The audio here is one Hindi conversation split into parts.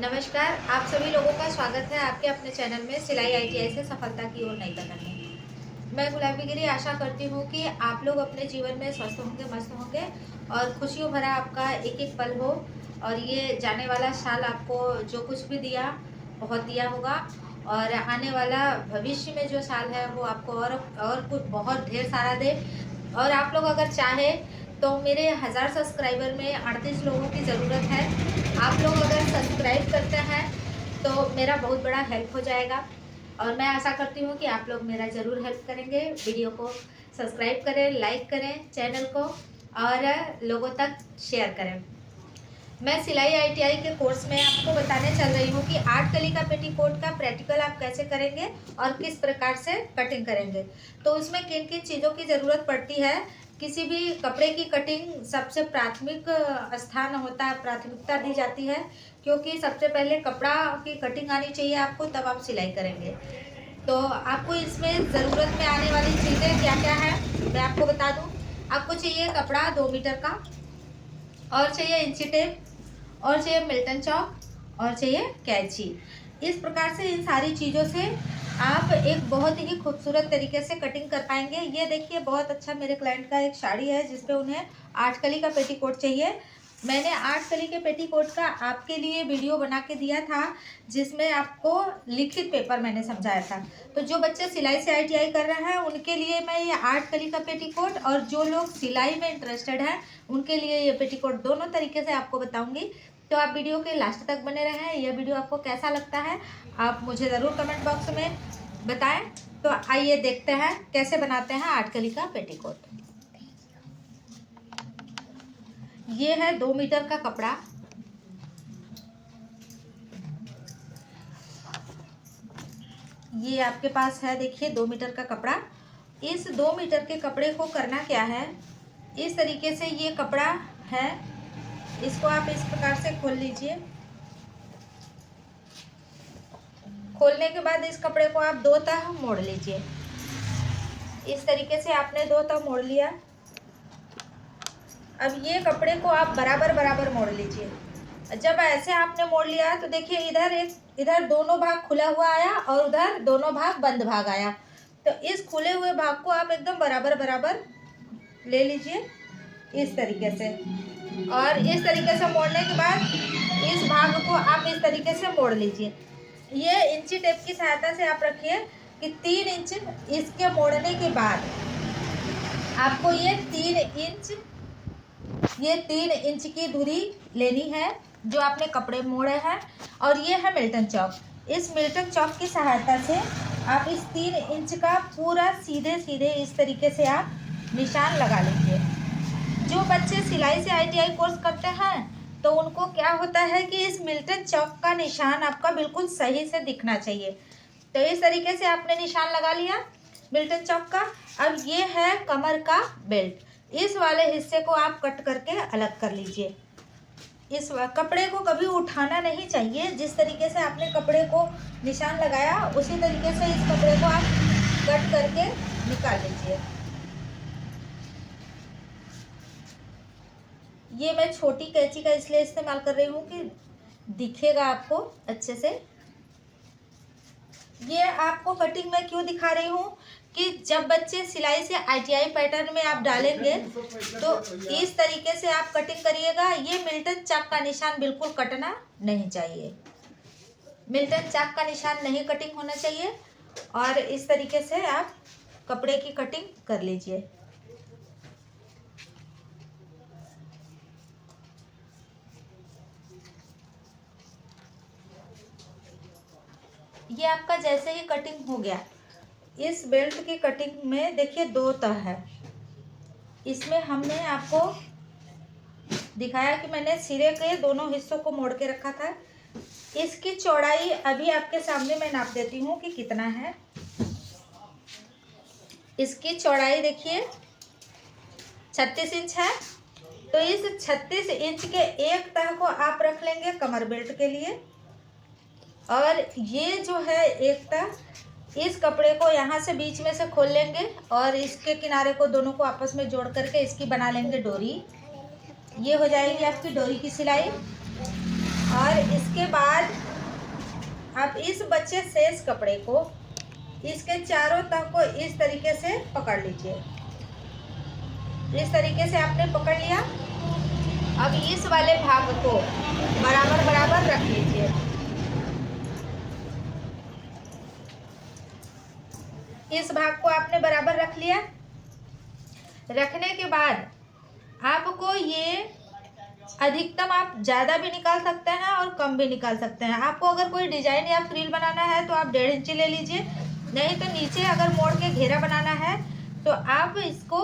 नमस्कार, आप सभी लोगों का स्वागत है आपके अपने चैनल में सिलाई आईटीआई से सफलता की ओर नई कदम में। मैं गुलाबी गिरी आशा करती हूँ कि आप लोग अपने जीवन में स्वस्थ होंगे, मस्त होंगे और खुशियों भरा आपका एक एक पल हो। और ये जाने वाला साल आपको जो कुछ भी दिया बहुत दिया होगा, और आने वाला भविष्य में जो साल है वो आपको और कुछ बहुत ढेर सारा दे। और आप लोग अगर चाहे तो मेरे 1000 सब्सक्राइबर में 38 लोगों की ज़रूरत है। आप लोग अगर सब्सक्राइब करते हैं तो मेरा बहुत बड़ा हेल्प हो जाएगा, और मैं आशा करती हूँ कि आप लोग मेरा ज़रूर हेल्प करेंगे। वीडियो को सब्सक्राइब करें, लाइक करें चैनल को, और लोगों तक शेयर करें। मैं सिलाई आईटीआई के कोर्स में आपको बताने चल रही हूँ कि 8 कली का पेटीकोट का प्रैक्टिकल आप कैसे करेंगे और किस प्रकार से कटिंग करेंगे। तो उसमें किन किन चीज़ों की ज़रूरत पड़ती है। किसी भी कपड़े की कटिंग सबसे प्राथमिक स्थान होता है, प्राथमिकता दी जाती है, क्योंकि सबसे पहले कपड़ा की कटिंग आनी चाहिए आपको, तब आप सिलाई करेंगे। तो आपको इसमें ज़रूरत में आने वाली चीज़ें क्या क्या है मैं आपको बता दूँ। आपको चाहिए कपड़ा 2 मीटर का, और चाहिए इंची टेप, और चाहिए मिल्टन चौक, और चाहिए कैंची। इस प्रकार से इन सारी चीज़ों से आप एक बहुत ही खूबसूरत तरीके से कटिंग कर पाएंगे। ये देखिए, बहुत अच्छा मेरे क्लाइंट का एक साड़ी है जिसपे उन्हें 8 कली का पेटीकोट चाहिए। मैंने 8 कली के पेटीकोट का आपके लिए वीडियो बना के दिया था, जिसमें आपको लिखित पेपर मैंने समझाया था। तो जो बच्चे सिलाई से आईटीआई कर रहे हैं उनके लिए मैं ये 8 कली का पेटीकोट, और जो लोग सिलाई में इंटरेस्टेड हैं उनके लिए ये पेटीकोट दोनों तरीके से आपको बताऊंगी। तो आप वीडियो के लास्ट तक बने रहें। यह वीडियो आपको कैसा लगता है आप मुझे ज़रूर कमेंट बॉक्स में बताएं। तो आइए देखते हैं कैसे बनाते हैं 8 कली का पेटीकोट। ये है 2 मीटर का कपड़ा। ये आपके पास है, देखिए 2 मीटर का कपड़ा। इस 2 मीटर के कपड़े को करना क्या है, इस तरीके से ये कपड़ा है, इसको आप इस प्रकार से खोल लीजिए। खोलने के बाद इस कपड़े को आप 2 तह मोड़ लीजिए। इस तरीके से आपने 2 तह मोड़ लिया। अब ये कपड़े को आप बराबर बराबर मोड़ लीजिए। जब ऐसे आपने मोड़ लिया तो देखिए इधर दोनों भाग खुला हुआ आया और उधर दोनों भाग बंद भाग आया। तो इस खुले हुए भाग को आप एकदम बराबर बराबर ले लीजिए इस तरीके से। और इस तरीके से मोड़ने के बाद इस भाग को आप इस तरीके से मोड़ लीजिए। ये इंची टेप की सहायता से आप रखिए कि 3 इंच इसके मोड़ने के बाद आपको ये 3 इंच की दूरी लेनी है जो आपने कपड़े मोड़े हैं। और ये है मिल्टन चौक। इस मिल्टन चौक की सहायता से आप इस 3 इंच का पूरा सीधे सीधे इस तरीके से आप निशान लगा लीजिए। जो बच्चे सिलाई से आईटीआई कोर्स करते हैं तो उनको क्या होता है कि इस मिल्टन चौक का निशान आपका बिल्कुल सही से दिखना चाहिए। तो इस तरीके से आपने निशान लगा लिया मिल्टन चौक का। अब ये है कमर का बेल्ट। इस वाले हिस्से को आप कट करके अलग कर लीजिए। इस कपड़े को कभी उठाना नहीं चाहिए। जिस तरीके से आपने कपड़े को निशान लगाया उसी तरीके से इस कपड़े को आप कट करके निकाल लीजिए। ये मैं छोटी कैंची का इसलिए इस्तेमाल कर रही हूँ कि दिखेगा आपको अच्छे से। ये आपको कटिंग में क्यों दिखा रही हूँ कि जब बच्चे सिलाई से आईटीआई पैटर्न में आप डालेंगे तो इस तरीके से आप कटिंग करिएगा। ये मिल्टन चाक का निशान बिल्कुल कटना नहीं चाहिए। मिल्टन चाक का निशान नहीं कटिंग होना चाहिए। और इस तरीके से आप कपड़े की कटिंग कर लीजिए। ये आपका जैसे ही कटिंग हो गया, इस बेल्ट की कटिंग में देखिए 2 तह है। इसमें हमने आपको दिखाया कि मैंने सिरे के दोनों हिस्सों को मोड़ के रखा था। इसकी चौड़ाई अभी आपके सामने मैं नाप देती हूँ कि कितना है। इसकी चौड़ाई देखिए 36 इंच है। तो इस 36 इंच के एक तह को आप रख लेंगे कमर बेल्ट के लिए। और ये जो है एक तह, इस कपड़े को यहाँ से बीच में से खोल लेंगे और इसके किनारे को दोनों को आपस में जोड़ करके इसकी बना लेंगे डोरी। ये हो जाएगी आपकी डोरी की सिलाई। और इसके बाद अब इस बचे शेष कपड़े को इसके चारों तह को इस तरीके से पकड़ लीजिए। इस तरीके से आपने पकड़ लिया। अब इस वाले भाग को बराबर बराबर रख लीजिए। इस भाग को आपने बराबर रख लिया। रखने के बाद आपको ये अधिकतम आप ज़्यादा भी निकाल सकते हैं और कम भी निकाल सकते हैं। आपको अगर कोई डिजाइन या फ्रिल बनाना है तो आप 1.5 इंची ले लीजिए, नहीं तो नीचे अगर मोड़ के घेरा बनाना है तो आप इसको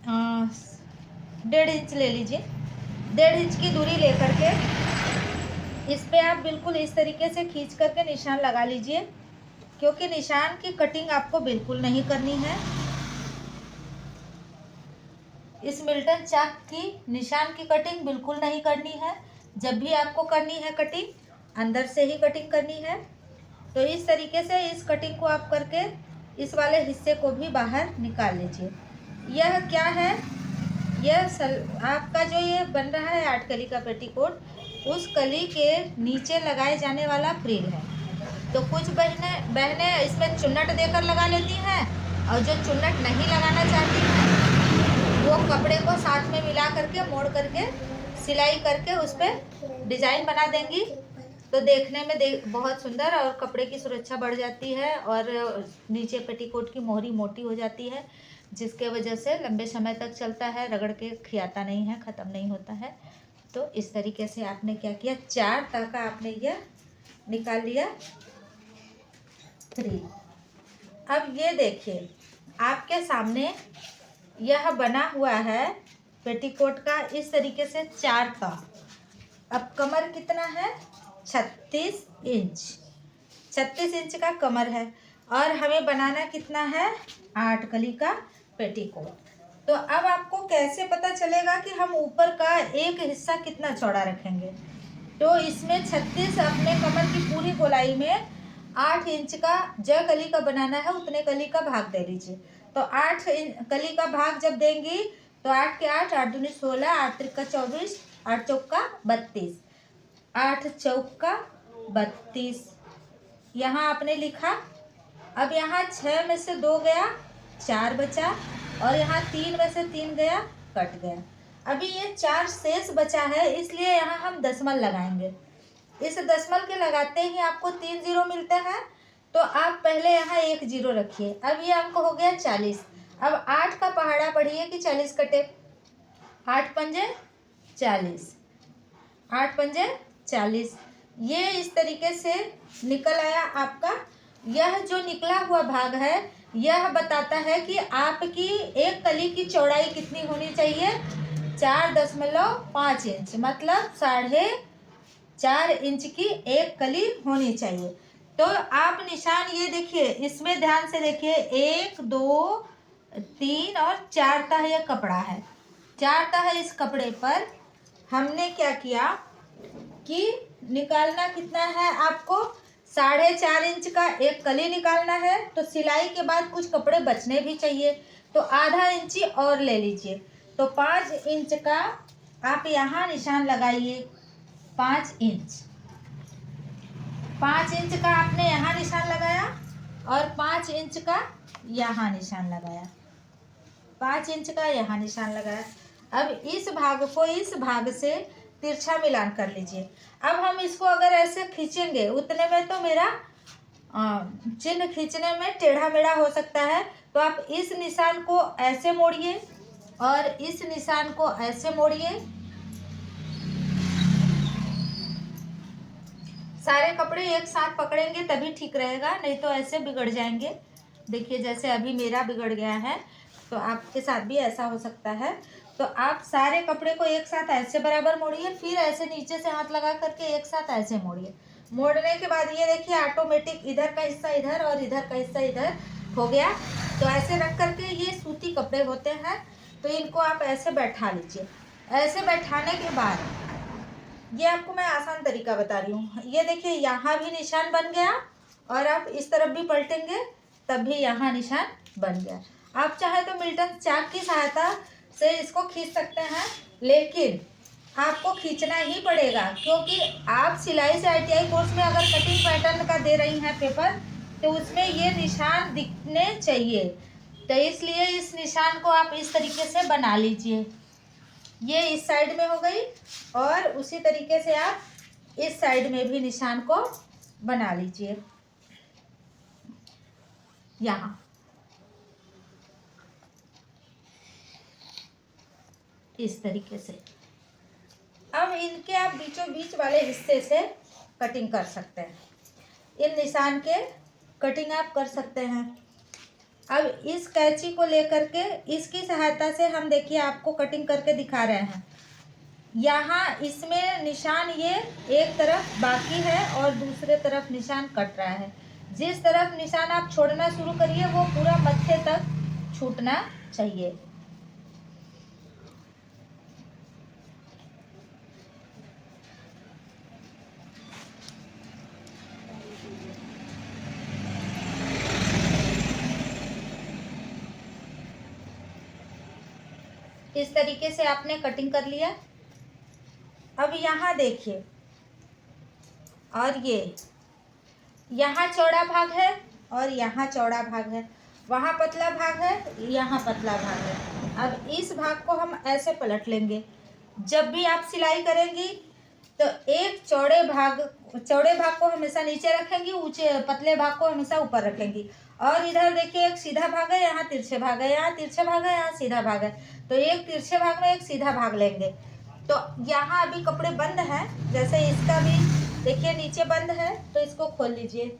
1.5 इंच ले लीजिए। 1.5 इंच की दूरी लेकर के इस पे आप बिल्कुल इस तरीके से खींच करके निशान लगा लीजिए, क्योंकि निशान की कटिंग आपको बिल्कुल नहीं करनी है। इस मिल्टन चाक की निशान की कटिंग बिल्कुल नहीं करनी है। जब भी आपको करनी है कटिंग अंदर से ही कटिंग करनी है। तो इस तरीके से इस कटिंग को आप करके इस वाले हिस्से को भी बाहर निकाल लीजिए। यह क्या है, यह आपका जो ये बन रहा है 8 कली का पेटीकोट, उस कली के नीचे लगाए जाने वाला फ्रिल है। तो कुछ बहनें इसमें चुन्नट देकर लगा लेती हैं, और जो चुन्नट नहीं लगाना चाहती हैं वो कपड़े को साथ में मिला करके मोड़ करके सिलाई करके उस पर डिज़ाइन बना देंगी। तो देखने में बहुत सुंदर और कपड़े की सुरक्षा बढ़ जाती है, और नीचे पेटीकोट की मोहरी मोटी हो जाती है, जिसके वजह से लंबे समय तक चलता है, रगड़ के खियाता नहीं है, ख़त्म नहीं होता है। तो इस तरीके से आपने क्या किया, 4 तह का आपने यह निकाल लिया फ्रिल। अब ये देखिए आपके सामने यह बना हुआ है पेटीकोट का इस तरीके से 4 तह। अब कमर कितना है, 36 इंच। 36 इंच का कमर है, और हमें बनाना कितना है, 8 कली का पेटीकोट। तो अब आपको कैसे पता चलेगा कि हम ऊपर का एक हिस्सा कितना चौड़ा रखेंगे। तो इसमें 36 अपने कमर की पूरी गोलाई में 8 इंच का जो कली का बनाना है उतने कली का भाग दे लीजिए। तो 8 कली का भाग जब देंगी तो 8 के 8, 8 दूनी 16, 8 त्रिका 24, 8 चौका 32, 8 चौका 32 यहाँ आपने लिखा। अब यहाँ 6 में से 2 गया, 4 बचा, और यहाँ 3 में से 3 गया, कट गया। अभी ये 4 शेष बचा है, इसलिए यहाँ हम दशमल लगाएंगे। इस दशमल के लगाते ही आपको 3 जीरो मिलते हैं, तो आप पहले यहाँ 1 जीरो रखिए। अब ये अंक हो गया 40। अब 8 का पहाड़ा पढ़िए कि 40 कटे, 8 पंजे 40, 8 पंजे 40। ये इस तरीके से निकल आया आपका। यह जो निकला हुआ भाग है यह बताता है कि आपकी एक कली की चौड़ाई कितनी होनी चाहिए, 4.5 इंच, मतलब 4.5 इंच की एक कली होनी चाहिए। तो आप निशान ये देखिए, इसमें ध्यान से देखिए, 1 2 3 और 4 तह यह कपड़ा है। 4 तह इस कपड़े पर हमने क्या किया कि निकालना कितना है, आपको 4.5 इंच का एक कली निकालना है। तो सिलाई के बाद कुछ कपड़े बचने भी चाहिए, तो आधा इंची और ले लीजिए। तो 5 इंच का आप यहाँ निशान लगाइए, 5 इंच। 5 इंच का आपने यहाँ निशान लगाया और 5 इंच का यहाँ निशान लगाया, 5 इंच का यहाँ निशान लगाया। अब इस भाग को इस भाग से तिरछा मिलान कर लीजिए। अब हम इसको अगर ऐसे खींचेंगे उतने में तो मेरा चिन्ह खींचने में टेढ़ा मेढ़ा हो सकता है, तो आप इस निशान को ऐसे मोड़िए और इस निशान को ऐसे मोड़िए। सारे कपड़े एक साथ पकड़ेंगे तभी ठीक रहेगा, नहीं तो ऐसे बिगड़ जाएंगे। देखिए जैसे अभी मेरा बिगड़ गया है, तो आपके साथ भी ऐसा हो सकता है। तो आप सारे कपड़े को एक साथ ऐसे बराबर मोड़िए, फिर ऐसे नीचे से हाथ लगा करके एक साथ ऐसे मोड़िए। मोड़ने के बाद ये देखिए ऑटोमेटिक इधर का हिस्सा इधर और इधर का हिस्सा इधर हो गया। तो ऐसे रख करके, ये सूती कपड़े होते हैं तो इनको आप ऐसे बैठा लीजिए। ऐसे बैठाने के बाद ये आपको मैं आसान तरीका बता रही हूँ। ये देखिए यहाँ भी निशान बन गया, और आप इस तरफ भी पलटेंगे तब भी यहाँ निशान बन गया। आप चाहे तो मिल्टन चाक की सहायता से इसको खींच सकते हैं, लेकिन आपको खींचना ही पड़ेगा, क्योंकि आप सिलाई से आईटीआई कोर्स में अगर कटिंग पैटर्न का दे रही हैं पेपर, तो उसमें ये निशान दिखने चाहिए। तो इसलिए इस निशान को आप इस तरीके से बना लीजिए। ये इस साइड में हो गई, और उसी तरीके से आप इस साइड में भी निशान को बना लीजिए यहाँ। इस तरीके से अब इनके आप बीचों बीच वाले हिस्से से कटिंग कर सकते हैं। इन निशान के कटिंग आप कर सकते हैं। अब इस कैंची को लेकर के इसकी सहायता से हम देखिए आपको कटिंग करके दिखा रहे हैं। यहाँ इसमें निशान ये एक तरफ बाकी है और दूसरे तरफ निशान कट रहा है। जिस तरफ निशान आप छोड़ना शुरू करिए वो पूरा मत्थे तक छूटना चाहिए। इस तरीके से आपने कटिंग कर लिया। अब यहाँ देखिए, और ये यहाँ चौड़ा भाग है और यहाँ चौड़ा भाग है, वहाँ पतला भाग है, यहाँ पतला भाग है। अब इस भाग को हम ऐसे पलट लेंगे। जब भी आप सिलाई करेंगी तो एक चौड़े भाग को हमेशा नीचे रखेंगी, ऊंचे पतले भाग को हमेशा ऊपर रखेंगी। और इधर देखिए एक सीधा भाग है, यहाँ तिरछे भाग है, यहाँ तिरछे भाग है, यहाँ सीधा भाग है। तो एक तिरछे भाग में एक सीधा भाग लेंगे। तो यहाँ अभी कपड़े बंद हैं, जैसे इसका भी देखिए नीचे बंद है, तो इसको खोल लीजिए।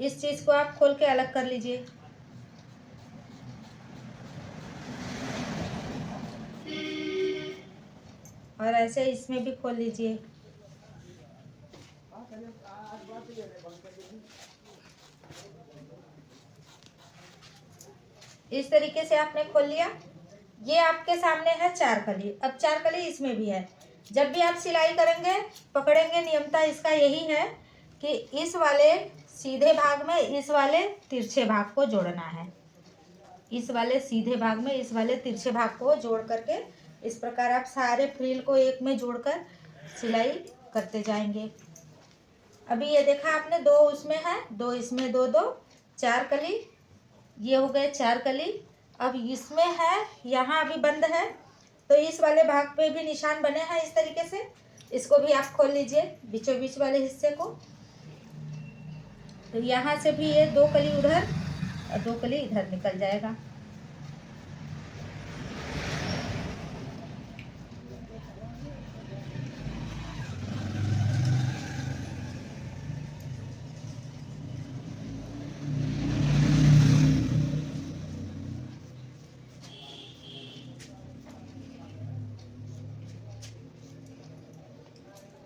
इस चीज को आप खोल के अलग कर लीजिए। और ऐसे इसमें भी खोल लीजिए। इस तरीके से आपने खोल लिया। ये आपके सामने है चार कली। अब चार कली इसमें भी है। जब भी आप सिलाई करेंगे, पकड़ेंगे, नियमता इसका यही है कि इस वाले सीधे भाग में इस वाले तिरछे भाग को जोड़ना है। इस वाले सीधे भाग में इस वाले तिरछे भाग को जोड़ करके इस प्रकार आप सारे फ्रिल को एक में जोड़कर सिलाई करते जाएंगे। अभी ये देखा आपने, दो उसमें है, दो इसमें, दो दो चार कली, ये हो गए चार कली। अब इसमें है, यहाँ अभी बंद है, तो इस वाले भाग पे भी निशान बने हैं इस तरीके से। इसको भी आप खोल लीजिए, बीचों बीच वाले हिस्से को। तो यहाँ से भी ये दो कली उधर और दो कली इधर निकल जाएगा।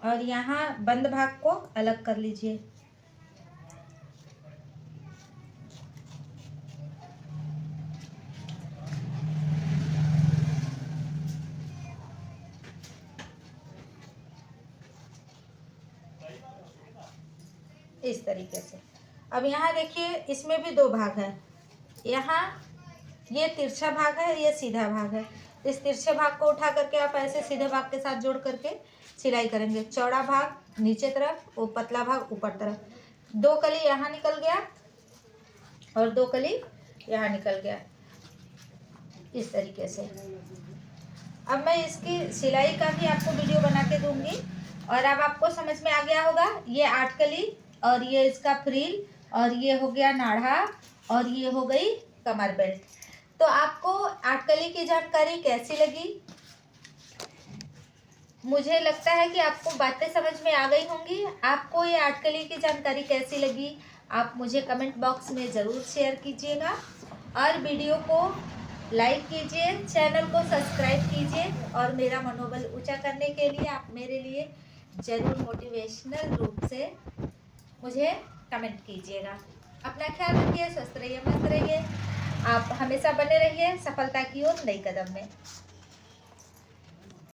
और यहाँ बंद भाग को अलग कर लीजिए। इस तरीके से। अब यहाँ देखिए इसमें भी दो भाग है। यहाँ ये तिरछा भाग है, ये सीधा भाग है। इस तिरछे भाग को उठा करके आप ऐसे सीधे भाग के साथ जोड़ करके सिलाई करेंगे। चौड़ा भाग नीचे तरफ, वो पतला भाग ऊपर तरफ। दो कली यहाँ निकल गया और दो कली यहाँ निकल गया, इस तरीके से। अब मैं इसकी सिलाई का भी आपको वीडियो बना के दूंगी, और अब आपको समझ में आ गया होगा। ये 8 कली और ये इसका फ्रिल और ये हो गया नाढ़ा और ये हो गई कमर बेल्ट। तो आपको 8 कली की जानकारी कैसी लगी? मुझे लगता है कि आपको बातें समझ में आ गई होंगी। आपको ये 8 कली की जानकारी कैसी लगी, आप मुझे कमेंट बॉक्स में ज़रूर शेयर कीजिएगा, और वीडियो को लाइक कीजिए, चैनल को सब्सक्राइब कीजिए, और मेरा मनोबल ऊंचा करने के लिए आप मेरे लिए ज़रूर मोटिवेशनल रूप से मुझे कमेंट कीजिएगा। अपना ख्याल रखिए, स्वस्थ रहिए, मस्त रहिए। आप हमेशा बने रहिए सफलता की ओर नई कदम में।